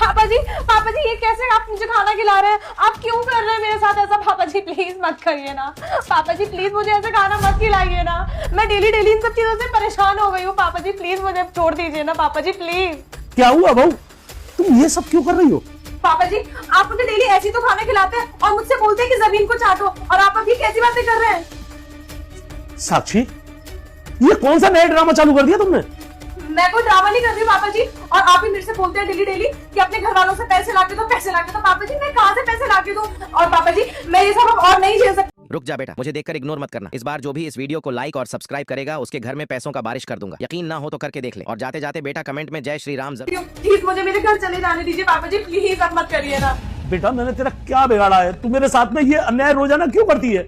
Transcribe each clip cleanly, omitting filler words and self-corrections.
पापा जी ये कैसे आप मुझे खाना खिला रहे हैं? आप क्यों कर रहे हैं मेरे साथ ऐसा? पापा जी प्लीज मत करिए ना। पापा जी प्लीज मुझे ऐसे खाना मत खिलाइए ना। मैं डेली डेली इन सब चीजों से परेशान हो गई हूँ। पापा जी प्लीज मुझे छोड़ दीजिए ना। पापा जी प्लीज। क्या हुआ बहू, तुम ये सब क्यों कर रही हो? पापा जी आप मुझे डेली ऐसी तो खाना खिलाते हैं और मुझसे बोलते हैं कि जमीन को चाटो, और आप अभी कैसी बातें कर रहे हैं? साक्षी, ये कौन सा नया ड्रामा चालू कर दिया तुमने? मैं कोई ड्रामा नहीं कर रही हूँ पापा जी, और आप ही मेरे से बोलते हैं डेली डेली कि अपने घर वालों से पैसे लाके दो, पैसे लाके दो। पापा जी मैं कहाँ से पैसे लाके दूं? और पापा जी मैं ये सब अब और नहीं झेल सकती। रुक जा बेटा, मुझे देखकर इग्नोर मत करना। इस बार जो भी इस वीडियो को लाइक और सब्सक्राइब करेगा उसके घर में पैसों का बारिश कर दूंगा। यकीन ना हो तो करके देख ले। और जाते जाते बेटा कमेंट में जय श्री राम जरूर। प्लीज मुझे मेरे घर चले जाने दीजिए पापा जी, प्लीज अब मत करिए ना। बेटा मैंने तेरा क्या बिगाड़ा है? तू मेरे साथ में ये अन्याय रोजाना क्यों करती है?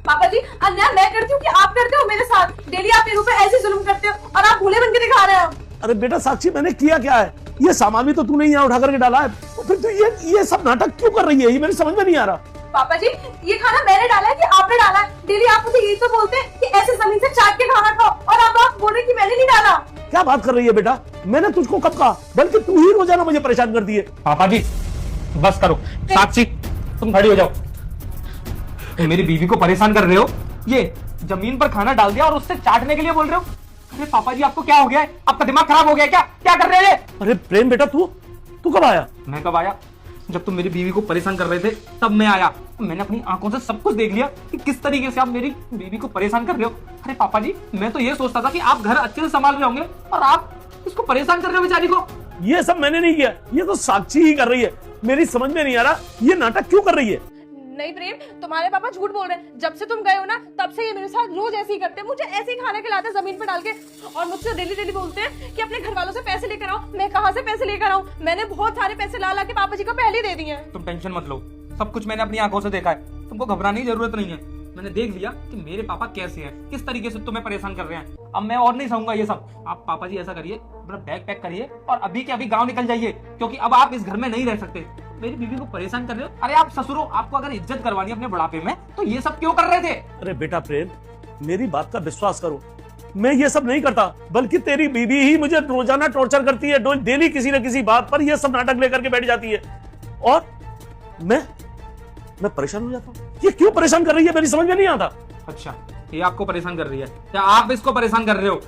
पापा जी अन्याय मैं करती हूँ कि आप करते हो मेरे साथ? डेली आप मेरे ऊपर ऐसे जुल्म करते हो और आप भूले बन के दिखा रहे हो। अरे बेटा साक्षी, मैंने किया क्या है? ये सामान भी तो तूने यहाँ उठा करके डाला है, तो फिर तू ये सब नाटक क्यों कर रही है? ये मेरी समझ में नहीं आ रहा। पापा जी ये खाना मैंने डाला है कि आपने डाला है? डेली आप मुझे यही तो बोलते हैं कि ऐसे जमीन से चाट के खाना खाओ, और अब आप बोल रहे कि मैंने नहीं डाला। क्या बात कर रही है बेटा? मैंने तुझको कब कहा? बल्कि तू ही रोजाना मुझे परेशान करती है। पापा जी बस करो। साक्षी तुम खड़ी हो जाओ। मेरी बीवी को परेशान कर रहे हो, ये जमीन पर खाना डाल दिया और उससे चाटने के लिए बोल रहे हो? अरे पापा जी आपको क्या हो गया है? आपका दिमाग खराब हो गया है क्या? क्या कर रहे हैं? अरे प्रेम बेटा, तू कब आया? मैं कब आया? जब तुम मेरी बीवी को परेशान कर रहे थे तब मैं आया। मैंने अपनी आंखों से सब कुछ देख लिया कि किस तरीके से आप मेरी बीवी को परेशान कर रहे हो। अरे पापा जी मैं तो ये सोचता था कि आप घर अच्छे से संभाल रहे होंगे और आप इसको परेशान कर रहे हो बेचारी को। ये सब मैंने नहीं किया, ये तो साक्षी ही कर रही है। मेरी समझ में नहीं आ रहा ये नाटक क्यों कर रही है। नहीं प्रेम, तुम्हारे पापा झूठ बोल रहे हैं। जब से तुम गए हो ना तब से ये मेरे साथ रोज ऐसे ही करते हैं। मुझे ऐसे ही खाना खिलाते हैं जमीन पर डाल के, और मुझसे डेली डेली बोलते हैं कि अपने घर वालों से पैसे लेकर आओ। मैं कहाँ से पैसे लेकर आऊँ? मैंने बहुत सारे पैसे ला के पापा जी को पहले दे दिए हैं। तुम टेंशन मत लो, सब कुछ मैंने अपनी आंखों से देखा है। तुमको घबराने की जरूरत नहीं है। मैंने देख लिया कि मेरे पापा कैसे हैं, किस तरीके से तुम्हें परेशान कर रहे हैं। अब मैं और नहीं सहूंगा ये सब। आप पापा जी ऐसा करिए, अपना बैग पैक करिए और अभी के अभी गांव निकल जाइए, क्योंकि अब आप इस घर में नहीं रह सकते। मेरी बीवी को परेशान कर रहे हो। अरे आप ससुरो, आपको अगर इज्जत करवानी है अपने बुढ़ापे में तो ये सब क्यों कर रहे थे? अरे बेटा प्रेम, मेरी बात का विश्वास करो, मैं ये सब नहीं करता, बल्कि तेरी बीवी ही मुझे रोजाना टॉर्चर करती है। डेली किसी न किसी बात पर ये सब नाटक लेकर के बैठ जाती है, और मैं परेशान हो जाता हूँ। ये क्यों परेशान कर रही है मेरी समझ में नहीं आता। अच्छा ये आपको परेशान कर रही है या आप इसको परेशान कर रहे हो?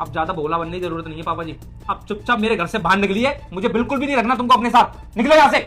अब ज्यादा भोला बनने की जरूरत नहीं है पापा जी। आप चुपचाप मेरे घर से बाहर निकलिए। मुझे बिल्कुल भी नहीं रखना तुमको अपने साथ। निकलो यहाँ से।